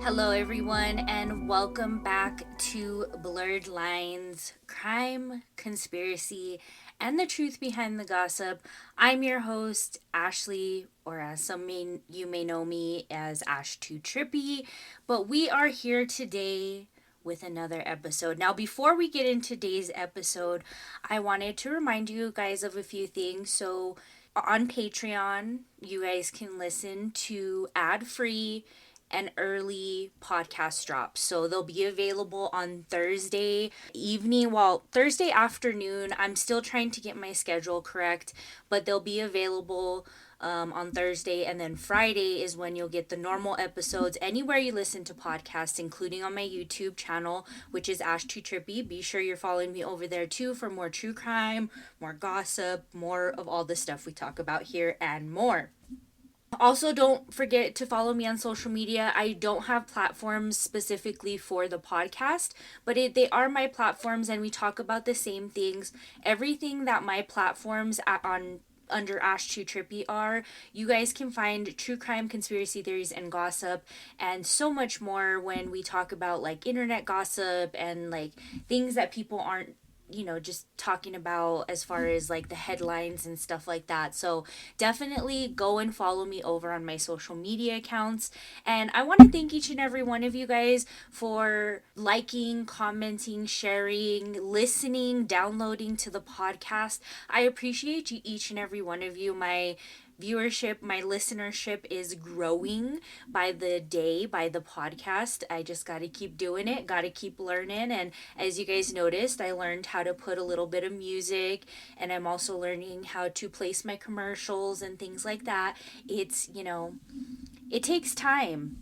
Hello, everyone, and welcome back to Blurred Lines Crime, Conspiracy, and the Truth Behind the Gossip. I'm your host, Ashley, or as you may know me as Ash2Trippy, but we are here today with another episode. Now, before we get into today's episode, I wanted to remind you guys of a few things. So, on Patreon, you guys can listen to ad-free and early podcast drops. So they'll be available on Thursday evening. Well, Thursday afternoon. I'm still trying to get my schedule correct, but they'll be available on Thursday, and then Friday is when you'll get the normal episodes anywhere you listen to podcasts, including on my YouTube channel, which is Ash2Trippy. Be sure you're following me over there too for more true crime, more gossip, more of all the stuff we talk about here, and more. Also, don't forget to follow me on social media. I don't have platforms specifically for the podcast, but they are my platforms and we talk about the same things. Everything that my platforms on under Ash2Trippy are, you guys can find true crime, conspiracy theories, and gossip, and so much more when we talk about like internet gossip and like things that people aren't just talking about as far as like the headlines and stuff like that. So definitely go and follow me over on my social media accounts. And I want to thank each and every one of you guys for liking, commenting, sharing, listening, downloading to the podcast. I appreciate you, each and every one of you. My viewership, my listenership is growing by the day, by the podcast. I just got to keep doing it, got to keep learning. And as you guys noticed, I learned how to put a little bit of music, and I'm also learning how to place my commercials and things like that. It takes time.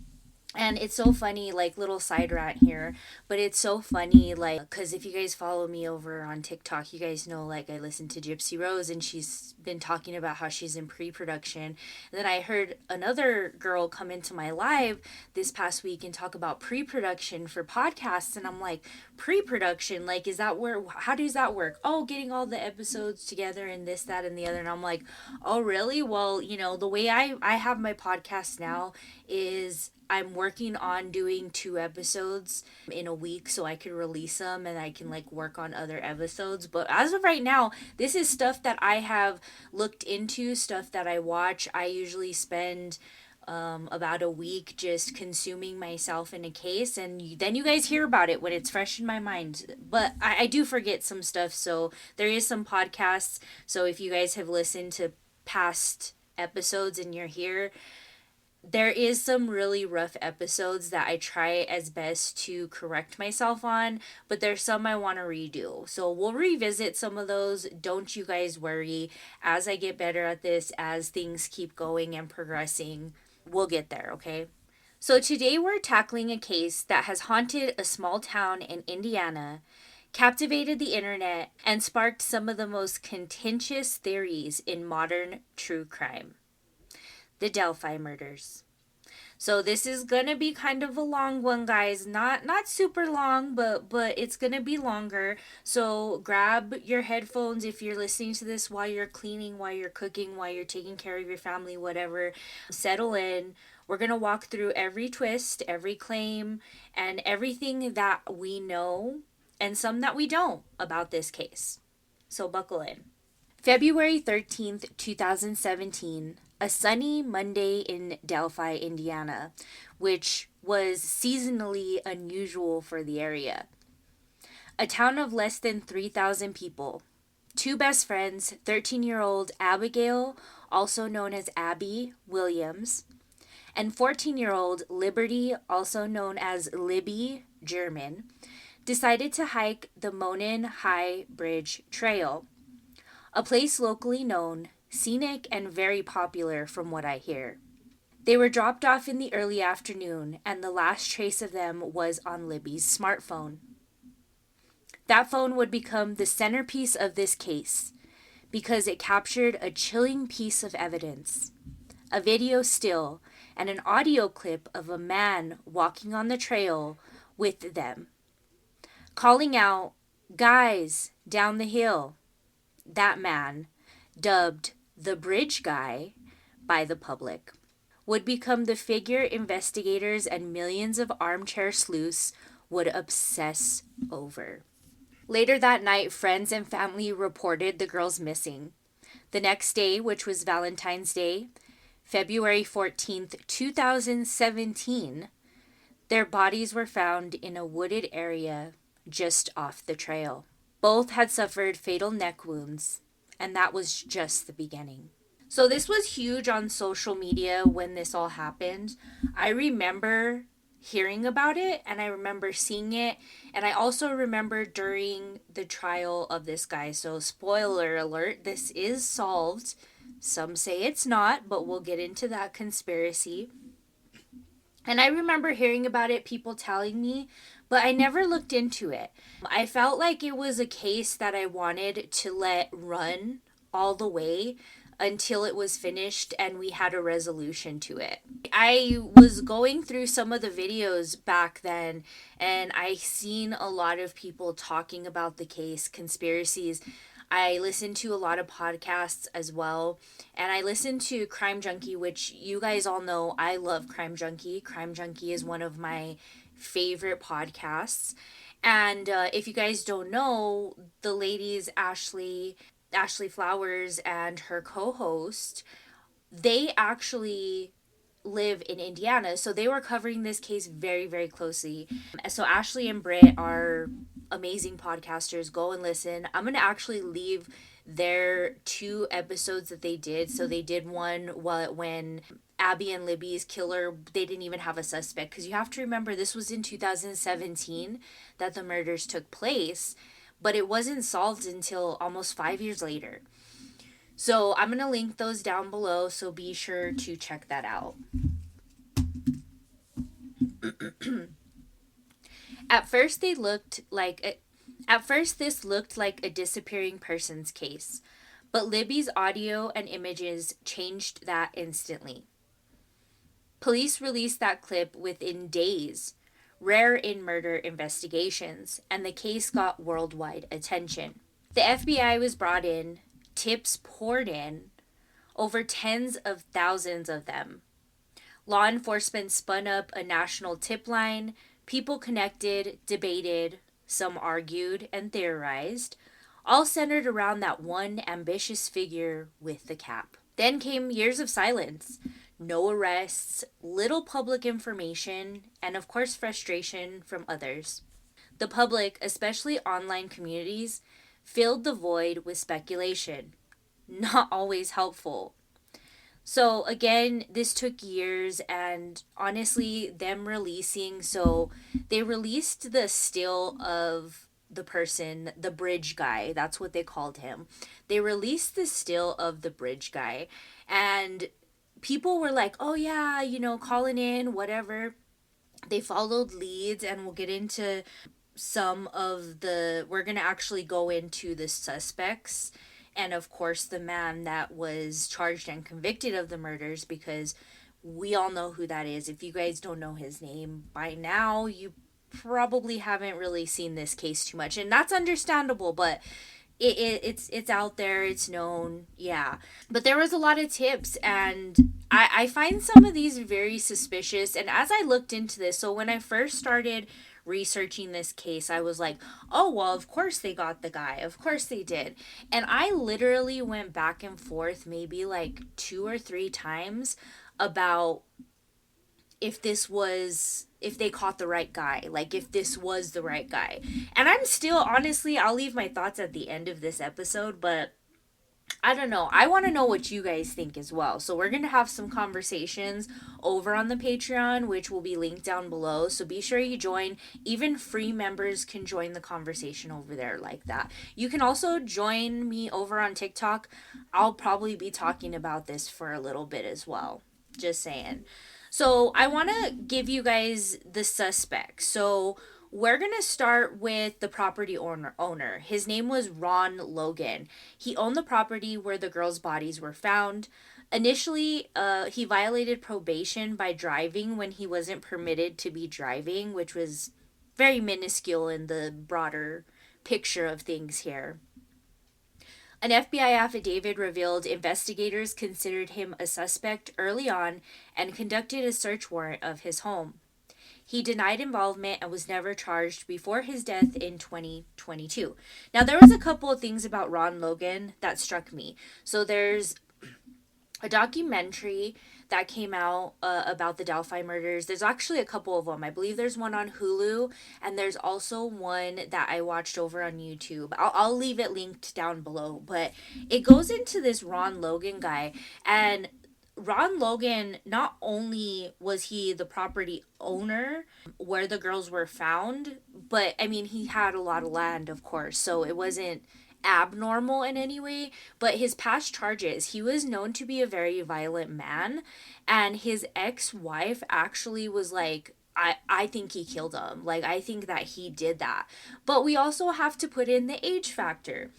And it's so funny, like, little side rant here, but it's so funny, like, because if you guys follow me over on TikTok, you guys know, like, I listen to Gypsy Rose, and she's been talking about how she's in pre-production. And then I heard another girl come into my live this past week and talk about pre-production for podcasts, and I'm like, pre-production? Like, how does that work? Oh, getting all the episodes together and this, that, and the other. And I'm like, oh, really? Well, the way I have my podcast now is I'm working on doing 2 episodes in a week so I can release them and I can like work on other episodes. But as of right now, this is stuff that I have looked into, stuff that I watch. I usually spend about a week just consuming myself in a case, and then you guys hear about it when it's fresh in my mind. But I do forget some stuff, so there is some podcasts. So if you guys have listened to past episodes and you're here, there is some really rough episodes that I try as best to correct myself on, but there's some I want to redo. So we'll revisit some of those. Don't you guys worry. As I get better at this, as things keep going and progressing, we'll get there, okay? So today we're tackling a case that has haunted a small town in Indiana, captivated the internet, and sparked some of the most contentious theories in modern true crime: the Delphi murders. So this is gonna be kind of a long one, guys. Not super long, but it's gonna be longer. So grab your headphones if you're listening to this while you're cleaning, while you're cooking, while you're taking care of your family, whatever. Settle in. We're gonna walk through every twist, every claim, and everything that we know and some that we don't about this case. So buckle in. February 13th, 2017, a sunny Monday in Delphi, Indiana, which was seasonally unusual for the area. A town of less than 3,000 people. Two best friends, 13-year-old Abigail, also known as Abby Williams, and 14-year-old Liberty, also known as Libby German, decided to hike the Monon High Bridge Trail, a place locally known, scenic, and very popular from what I hear. They were dropped off in the early afternoon, and the last trace of them was on Libby's smartphone. That phone would become the centerpiece of this case because it captured a chilling piece of evidence: a video still and an audio clip of a man walking on the trail with them, calling out, "Guys, down the hill." That man, dubbed the Bridge Guy by the public, would become the figure investigators and millions of armchair sleuths would obsess over. Later that night, friends and family reported the girls missing. The next day, which was Valentine's Day, February 14th, 2017, their bodies were found in a wooded area just off the trail. Both had suffered fatal neck wounds, and that was just the beginning. So this was huge on social media when this all happened. I remember hearing about it and I remember seeing it, and I also remember during the trial of this guy. So spoiler alert, this is solved. Some say it's not, but we'll get into that conspiracy. And I remember hearing about it, people telling me, but I never looked into it. I felt like it was a case that I wanted to let run all the way until it was finished and we had a resolution to it. I was going through some of the videos back then and I seen a lot of people talking about the case, conspiracies. I listened to a lot of podcasts as well. And I listened to Crime Junkie, which you guys all know I love Crime Junkie. Crime Junkie is one of my favorite podcasts. And if you guys don't know, the ladies, Ashley Flowers and her co-host, they actually live in Indiana. So they were covering this case very, very closely. So Ashley and Britt are amazing podcasters. Go and listen. I'm going to actually leave their 2 episodes that they did. So they did one when Abby and Libby's killer, they didn't even have a suspect. Because you have to remember, this was in 2017 that the murders took place. But it wasn't solved until almost 5 years later. So I'm going to link those down below, so be sure to check that out. At first this looked like a disappearing persons case, but Libby's audio and images changed that instantly. Police released that clip within days, rare in murder investigations, and the case got worldwide attention. The FBI was brought in, tips poured in, over tens of thousands of them. Law enforcement spun up a national tip line, people connected, debated, some argued and theorized, all centered around that one ambitious figure with the cap. Then came years of silence, no arrests, little public information, and of course frustration from others. The public, especially online communities, filled the void with speculation. Not always helpful. So again, this took years, and honestly, them releasing, so they released the still of the person, the bridge guy, that's what they called him. They released the still of the bridge guy, and people were like, oh yeah, calling in, whatever. They followed leads, and we'll get into we're going to actually go into the suspects and of course the man that was charged and convicted of the murders, because we all know who that is. If you guys don't know his name by now, you probably haven't really seen this case too much, and that's understandable, but it's out there, it's known, yeah. But there was a lot of tips, and I find some of these very suspicious. And as I looked into this, so when I first started researching this case, I was like, oh, well, of course they got the guy. Of course they did. And I literally went back and forth maybe like 2 or 3 times about if they caught the right guy, like if this was the right guy. And I'm still, honestly, I'll leave my thoughts at the end of this episode, but I don't know. I want to know what you guys think as well. So we're going to have some conversations over on the Patreon, which will be linked down below. So be sure you join. Even free members can join the conversation over there like that. You can also join me over on TikTok. I'll probably be talking about this for a little bit as well. Just saying. So I want to give you guys the suspect. So we're going to start with the property owner. His name was Ron Logan. He owned the property where the girls' bodies were found. Initially, he violated probation by driving when he wasn't permitted to be driving, which was very minuscule in the broader picture of things here. An FBI affidavit revealed investigators considered him a suspect early on and conducted a search warrant of his home. He denied involvement and was never charged before his death in 2022. Now, there was a couple of things about Ron Logan that struck me. So there's a documentary that came out about the Delphi murders. There's actually a couple of them. I believe there's one on Hulu, and there's also one that I watched over on YouTube. I'll leave it linked down below, but it goes into this Ron Logan guy. And Ron Logan, not only was he the property owner where the girls were found, but I mean, he had a lot of land, of course, so it wasn't abnormal in any way. But his past charges, he was known to be a very violent man, and his ex-wife actually was like, I think he killed him. Like, I think that he did that. But we also have to put in the age factor.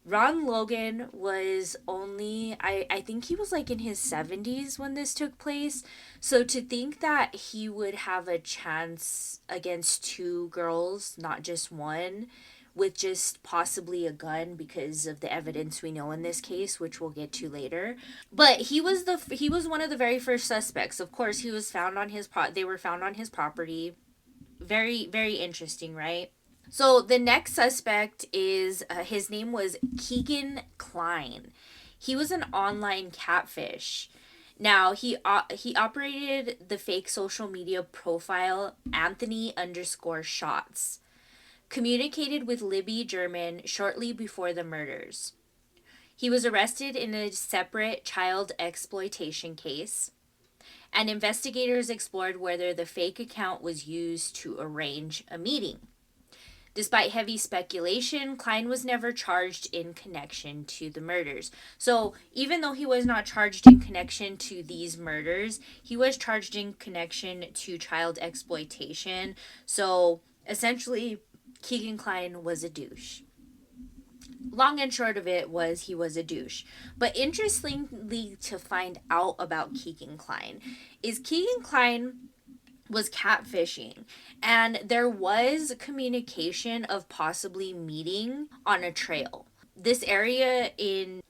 Ron Logan was only, I think he was like in his 70s when this took place. So to think that he would have a chance against two girls, not just one, with just possibly a gun because of the evidence we know in this case, which we'll get to later. But he was one of the very first suspects. Of course, he was found on they were found on his property. Very, very interesting, right? So the next suspect is his name was Keegan Klein. He was an online catfish. Now he operated the fake social media profile Anthony underscore shots. Communicated with Libby German shortly before the murders. He was arrested in a separate child exploitation case, and investigators explored whether the fake account was used to arrange a meeting. Despite heavy speculation, Klein was never charged in connection to the murders. So, even though he was not charged in connection to these murders, he was charged in connection to child exploitation. So, essentially, Keegan Klein was a douche. Long and short of it was he was a douche. But interestingly to find out about Keegan Klein is Keegan Klein was catfishing, and there was communication of possibly meeting on a trail. This area in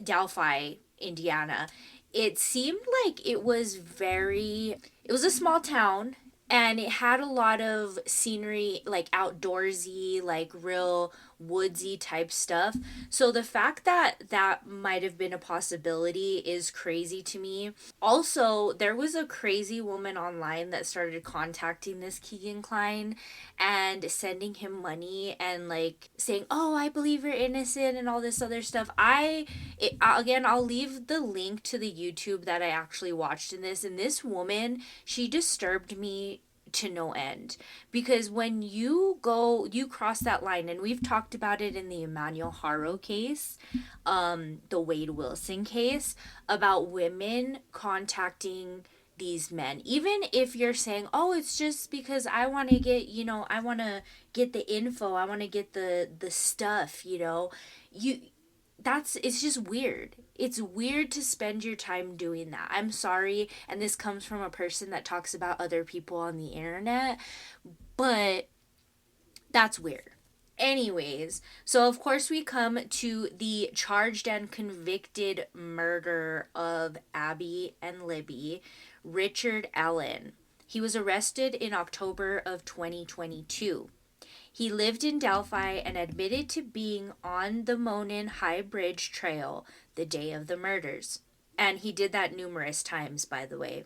Delphi, Indiana, it seemed like it was a small town, and it had a lot of scenery, like outdoorsy, like real woodsy type stuff. So the fact that that might have been a possibility is crazy to me. Also, there was a crazy woman online that started contacting this Keegan Klein and sending him money and like saying, "Oh, I believe you're innocent," and all this other stuff. Again, I'll leave the link to the YouTube that I actually watched in this. And this woman, she disturbed me to no end, because when you cross that line, and we've talked about it in the Emmanuel Haro case, the Wade Wilson case, about women contacting these men, even if you're saying, oh, it's just because I want to get, I want to get the info, I want to get the stuff, you it's just weird. It's weird to spend your time doing that. I'm sorry, and this comes from a person that talks about other people on the internet, but that's weird. Anyways, so of course we come to the charged and convicted murder of Abby and Libby, Richard Allen. He was arrested in October of 2022. He lived in Delphi and admitted to being on the Monon High Bridge Trail the day of the murders. And he did that numerous times, by the way.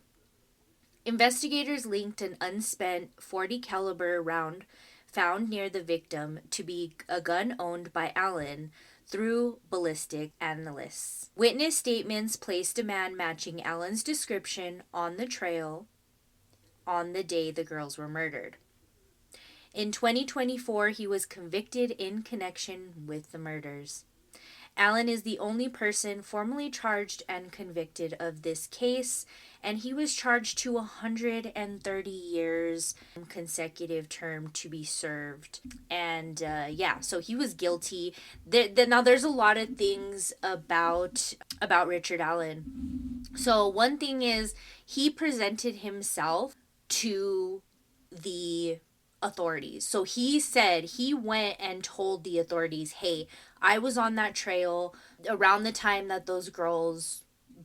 Investigators linked an unspent .40 caliber round found near the victim to be a gun owned by Allen through ballistic analysts. Witness statements placed a man matching Allen's description on the trail on the day the girls were murdered. In 2024, he was convicted in connection with the murders. Allen is the only person formally charged and convicted of this case, and he was charged to 130 years consecutive term to be served. And so he was guilty. Now there's a lot of things about Richard Allen. So one thing is he presented himself to the authorities. So he said he went and told the authorities, hey, I was on that trail around the time that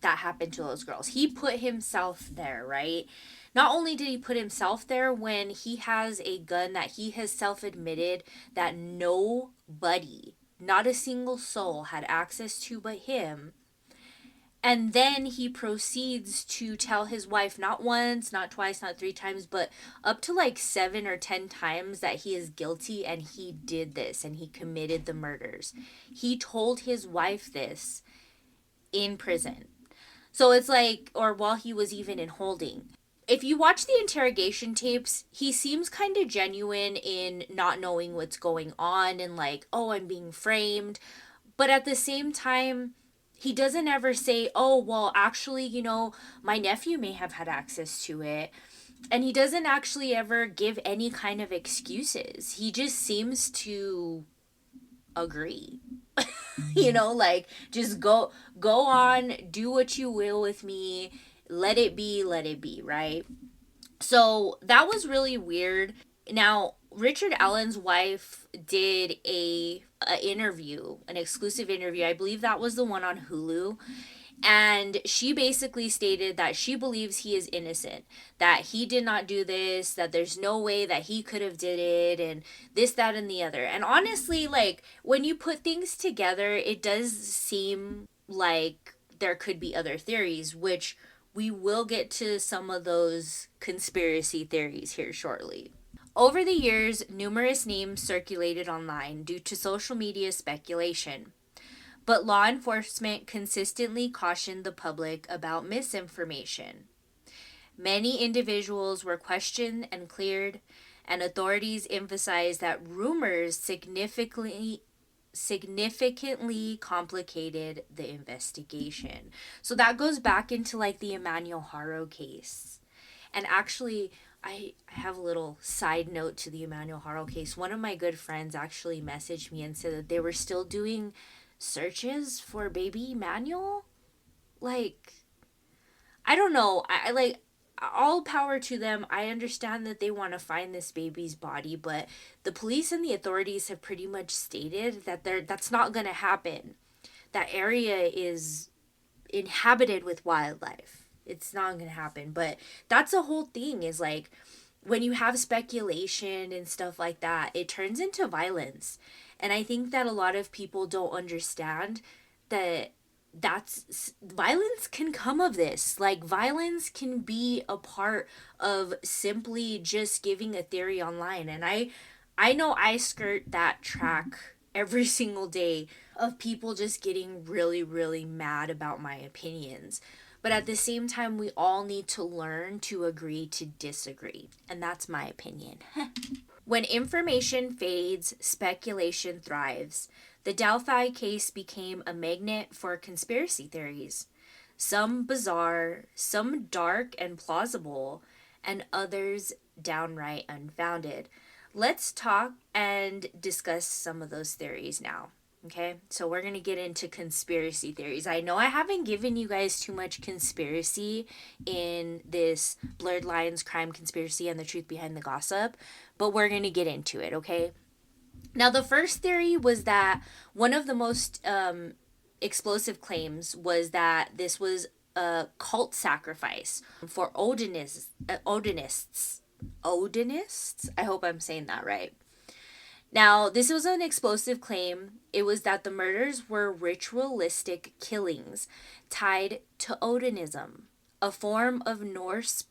that happened to those girls. He put himself there, right? Not only did he put himself there, when he has a gun that he has self admitted that nobody, not a single soul, had access to but him. And then he proceeds to tell his wife not once, not twice, not three times, but up to like 7 or 10 times that he is guilty and he did this and he committed the murders. He told his wife this in prison. So it's like, or while he was even in holding. If you watch the interrogation tapes, he seems kind of genuine in not knowing what's going on and like, oh, I'm being framed. But at the same time, he doesn't ever say, oh, well, actually, my nephew may have had access to it. And he doesn't actually ever give any kind of excuses. He just seems to agree. Like, just go on, do what you will with me, let it be, right? So that was really weird. Now, Richard Allen's wife did a interview, an exclusive interview. I believe that was the one on Hulu. And she basically stated that she believes he is innocent, that he did not do this, that there's no way that he could have did it, and this, that, and the other. And honestly, like, when you put things together, it does seem like there could be other theories, which we will get to some of those conspiracy theories here shortly. Over the years, numerous names circulated online due to social media speculation. But law enforcement consistently cautioned the public about misinformation. Many individuals were questioned and cleared, and authorities emphasized that rumors significantly complicated the investigation. So that goes back into like the Emmanuel Haro case. And actually, I have a little side note to the Emmanuel Haro case. One of my good friends actually messaged me and said that they were still doing searches for baby Emmanuel. Like, I don't know. I like, all power to them. I understand that they want to find this baby's body, but the police and the authorities have pretty much stated that that's not going to happen. That area is inhabited with wildlife. It's not going to happen. But that's the whole thing, is like, when you have speculation and stuff like that, it turns into violence. And I think that a lot of people don't understand that violence can come of this. Like, violence can be a part of simply just giving a theory online. And I know I skirt that track every single day of people just getting really, really mad about my opinions. But at the same time, we all need to learn to agree to disagree. And that's my opinion. When information fades, speculation thrives. The Delphi case became a magnet for conspiracy theories. Some bizarre, some dark and plausible, and others downright unfounded. Let's talk and discuss some of those theories now. Okay, so we're going to get into conspiracy theories. I know I haven't given you guys too much conspiracy in this Blurred Lines Crime Conspiracy and the Truth Behind the Gossip, but we're going to get into it, okay? Now, the first theory was that one of the most explosive claims was that this was a cult sacrifice for Odinists. Odinists? I hope I'm saying that right. Now, this was an explosive claim. It was that the murders were ritualistic killings tied to Odinism, a form of Norse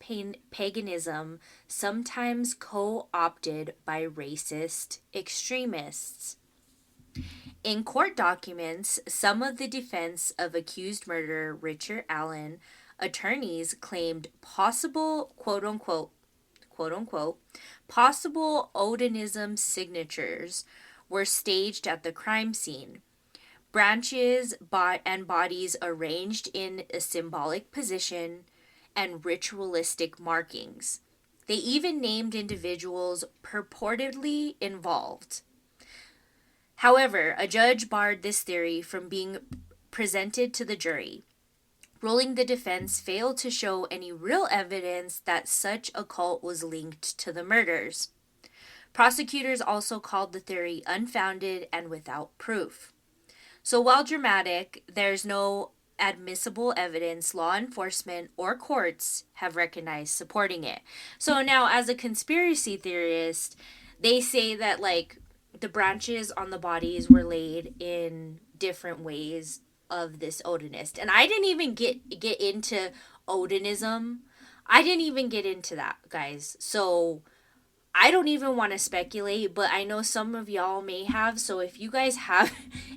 paganism sometimes co-opted by racist extremists. In court documents, some of the defense of accused murderer Richard Allen attorneys claimed possible, quote unquote, possible Odinism signatures were staged at the crime scene. Branches and bodies arranged in a symbolic position, and ritualistic markings. They even named individuals purportedly involved. However, a judge barred this theory from being presented to the jury, ruling the defense failed to show any real evidence that such a cult was linked to the murders. Prosecutors also called the theory unfounded and without proof. So while dramatic, there's no admissible evidence law enforcement or courts have recognized supporting it. So now, as a conspiracy theorist, they say that like the branches on the bodies were laid in different ways of this Odinist. And I didn't even get into Odinism. I didn't even get into that, guys. So I don't even want to speculate, but I know some of y'all may have. So if you guys have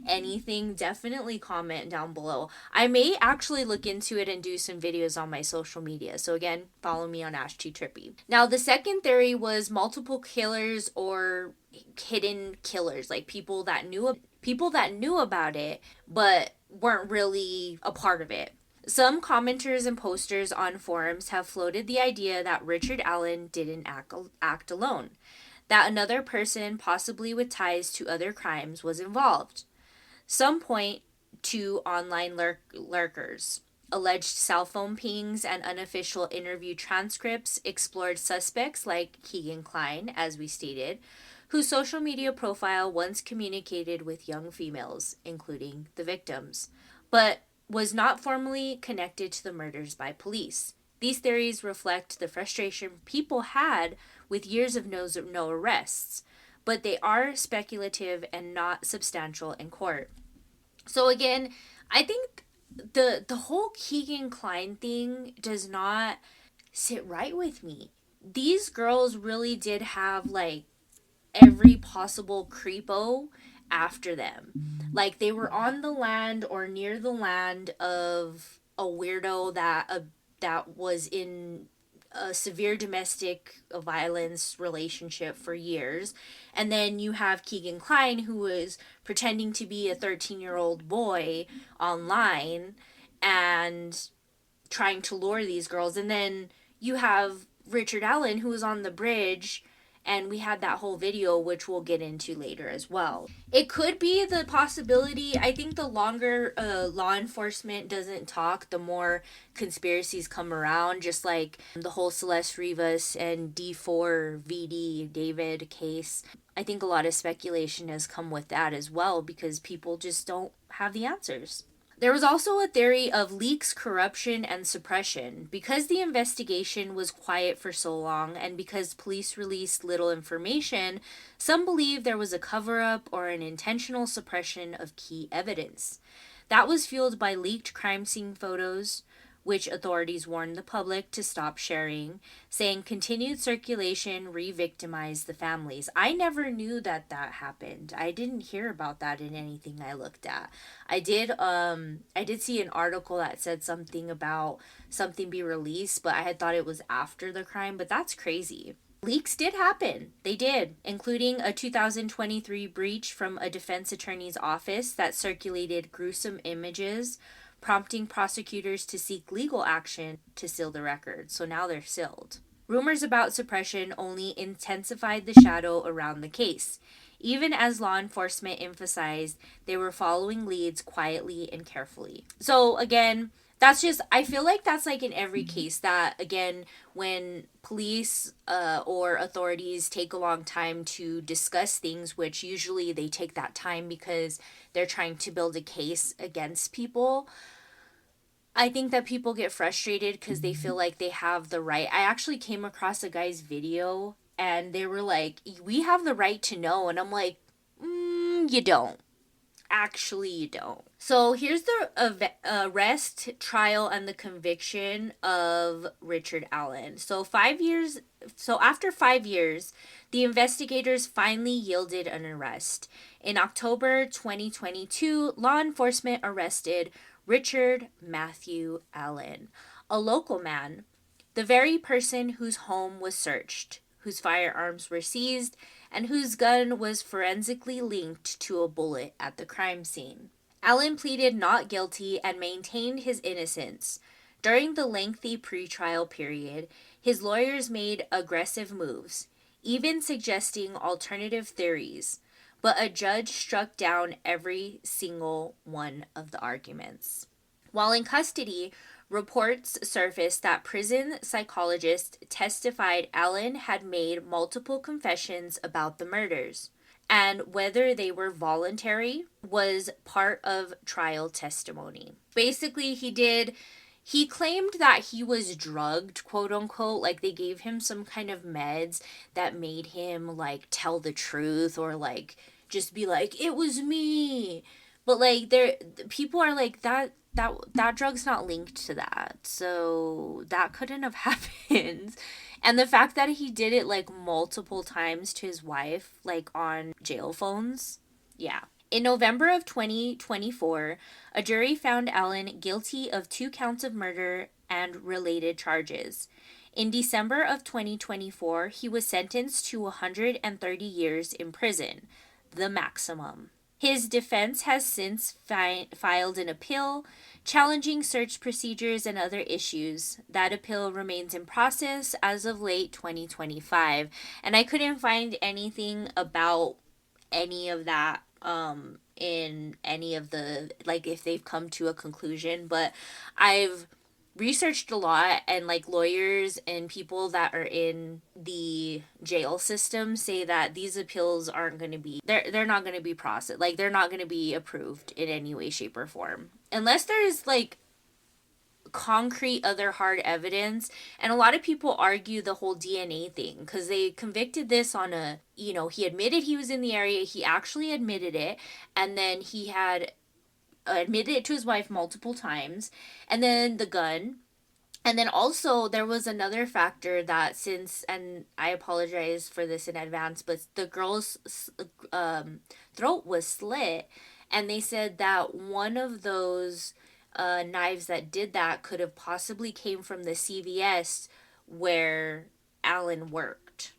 anything, definitely comment down below. I may actually look into it and do some videos on my social media. So again, follow me on AshTTrippy. Now, the second theory was multiple killers or hidden killers, like people that knew about it but weren't really a part of it. Some commenters and posters on forums have floated the idea that Richard Allen didn't act alone, that another person, possibly with ties to other crimes, was involved. Some point to online lurkers. Alleged cell phone pings and unofficial interview transcripts explored suspects like Keegan Kline, as we stated, whose social media profile once communicated with young females, including the victims, but was not formally connected to the murders by police. These theories reflect the frustration people had with years of no arrests, but they are speculative and not substantial in court. So again, I think the whole Keegan Kline thing does not sit right with me. These girls really did have like every possible creepo after them. Like they were on the land or near the land of a weirdo that was in a severe domestic violence relationship for years. And then you have Keegan Kline, who was pretending to be a 13-year-old boy online and trying to lure these girls. And then you have Richard Allen, who was on the bridge, and we had that whole video, which we'll get into later as well. It could be the possibility. I think the longer law enforcement doesn't talk, the more conspiracies come around, just like the whole Celeste Rivas and D4 VD David case. I think a lot of speculation has come with that as well because people just don't have the answers. There was also a theory of leaks, corruption, and suppression. Because the investigation was quiet for so long and because police released little information, some believe there was a cover up or an intentional suppression of key evidence. That was fueled by leaked crime scene photos, which authorities warned the public to stop sharing, saying continued circulation re-victimized the families. I never knew that happened. I didn't hear about that in anything I looked at. I did see an article that said something about something be released, but I had thought it was after the crime, but that's crazy. Leaks did happen. They did, including a 2023 breach from a defense attorney's office that circulated gruesome images, prompting prosecutors to seek legal action to seal the record. So now they're sealed. Rumors about suppression only intensified the shadow around the case, even as law enforcement emphasized they were following leads quietly and carefully. So again, that's just, I feel like that's like in every case that, again, when police or authorities take a long time to discuss things, which usually they take that time because they're trying to build a case against people, I think that people get frustrated because they feel like they have the right. I actually came across a guy's video and they were like, we have the right to know. And I'm like, you don't. Actually, you don't. So here's the arrest, trial, and the conviction of Richard Allen. So after 5 years, the investigators finally yielded an arrest. In October 2022, law enforcement arrested Richard Matthew Allen, a local man, the very person whose home was searched, whose firearms were seized, and whose gun was forensically linked to a bullet at the crime scene. Allen pleaded not guilty and maintained his innocence. During the lengthy pretrial period, his lawyers made aggressive moves, even suggesting alternative theories, but a judge struck down every single one of the arguments. While in custody, reports surfaced that prison psychologists testified Allen had made multiple confessions about the murders. and whether they were voluntary was part of trial testimony. Basically, he claimed that he was drugged, quote unquote, like they gave him some kind of meds that made him like tell the truth or like just be like it was me. But like there people are like that drug's not linked to that. So that couldn't have happened. And the fact that he did it like multiple times to his wife, like on jail phones, yeah. In November of 2024, a jury found Allen guilty of 2 counts of murder and related charges. In December of 2024, he was sentenced to 130 years in prison, the maximum. His defense has since filed an appeal challenging search procedures and other issues. That appeal remains in process as of late 2025, and I couldn't find anything about any of that in any of the, like, if they've come to a conclusion. But I've researched a lot, and like lawyers and people that are in the jail system say that these appeals aren't going to be, they're not going to be processed, like they're not going to be approved in any way, shape, or form unless there's like concrete other hard evidence. And a lot of people argue the whole DNA thing because they convicted this on a, he admitted he was in the area, he actually admitted it, and then he had admitted it to his wife multiple times, and then the gun. And then also there was another factor that, since, and I apologize for this in advance, but the girl's throat was slit, and they said that one of those knives that did that could have possibly came from the CVS where Allen worked.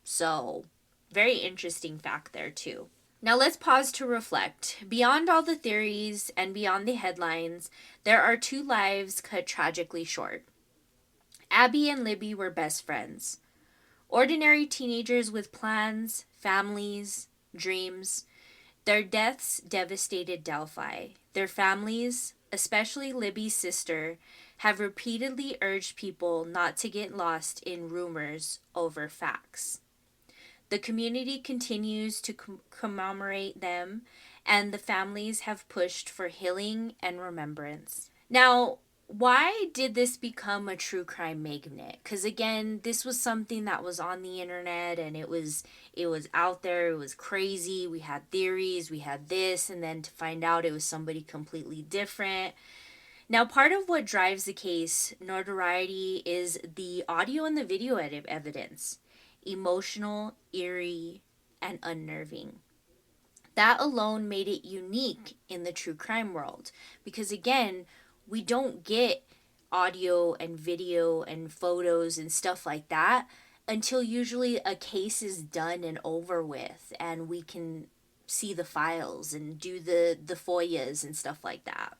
So, very interesting fact there too. Now let's pause to reflect. Beyond all the theories and beyond the headlines, there are 2 lives cut tragically short. Abby and Libby were best friends. Ordinary teenagers with plans, families, dreams. Their deaths devastated Delphi. Their families, especially Libby's sister, have repeatedly urged people not to get lost in rumors over facts. The community continues to commemorate them, and the families have pushed for healing and remembrance. Now, why did this become a true crime magnet? Because again, this was something that was on the internet, and it was out there, it was crazy. We had theories, we had this, and then to find out it was somebody completely different. Now, part of what drives the case notoriety is the audio and the video evidence. Emotional, eerie, and unnerving. That alone made it unique in the true crime world. Because again, we don't get audio and video and photos and stuff like that until usually a case is done and over with, and we can see the files and do the FOIAs and stuff like that.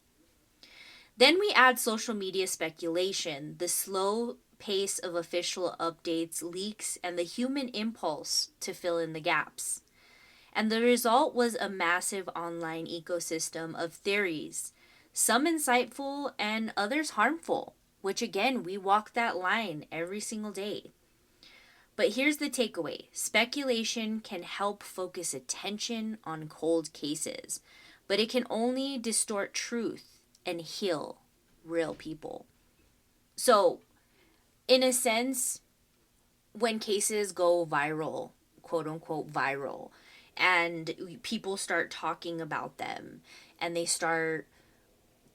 Then we add social media speculation, the slow pace of official updates, leaks, and the human impulse to fill in the gaps. And the result was a massive online ecosystem of theories, some insightful and others harmful, which again, we walk that line every single day. But here's the takeaway. Speculation can help focus attention on cold cases, but it can only distort truth and heal real people. So, in a sense, when cases go viral, quote unquote viral, and people start talking about them and they start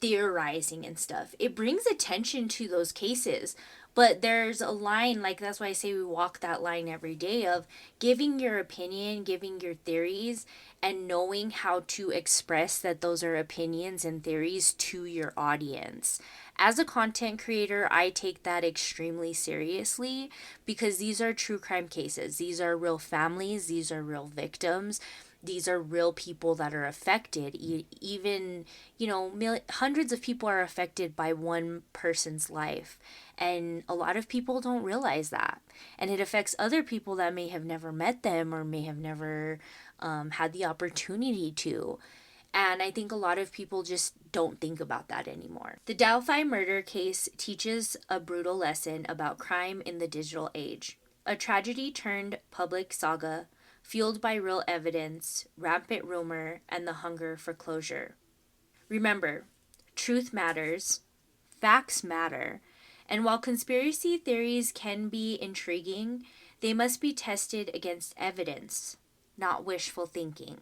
theorizing and stuff, it brings attention to those cases. But there's a line, like that's why I say we walk that line every day, of giving your opinion, giving your theories, and knowing how to express that those are opinions and theories to your audience. As a content creator, I take that extremely seriously because these are true crime cases. These are real families. These are real victims. These are real people that are affected. Even, hundreds of people are affected by one person's life. And a lot of people don't realize that. And it affects other people that may have never met them or may have never had the opportunity to. And I think a lot of people just don't think about that anymore. The Delphi murder case teaches a brutal lesson about crime in the digital age. A tragedy turned public saga fueled by real evidence, rampant rumor, and the hunger for closure. Remember, truth matters, facts matter, and while conspiracy theories can be intriguing, they must be tested against evidence, not wishful thinking.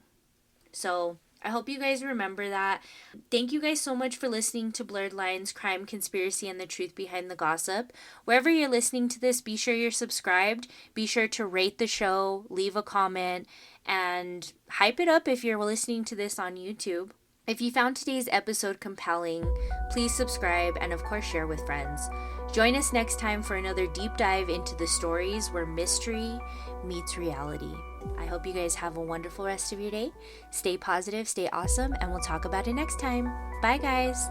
So, I hope you guys remember that. Thank you guys so much for listening to Blurred Lines, Crime, Conspiracy, and the Truth Behind the Gossip. Wherever you're listening to this, be sure you're subscribed. Be sure to rate the show, leave a comment, and hype it up if you're listening to this on YouTube. If you found today's episode compelling, please subscribe and of course share with friends. Join us next time for another deep dive into the stories where mystery meets reality. I hope you guys have a wonderful rest of your day. Stay positive, stay awesome, and we'll talk about it next time. Bye, guys.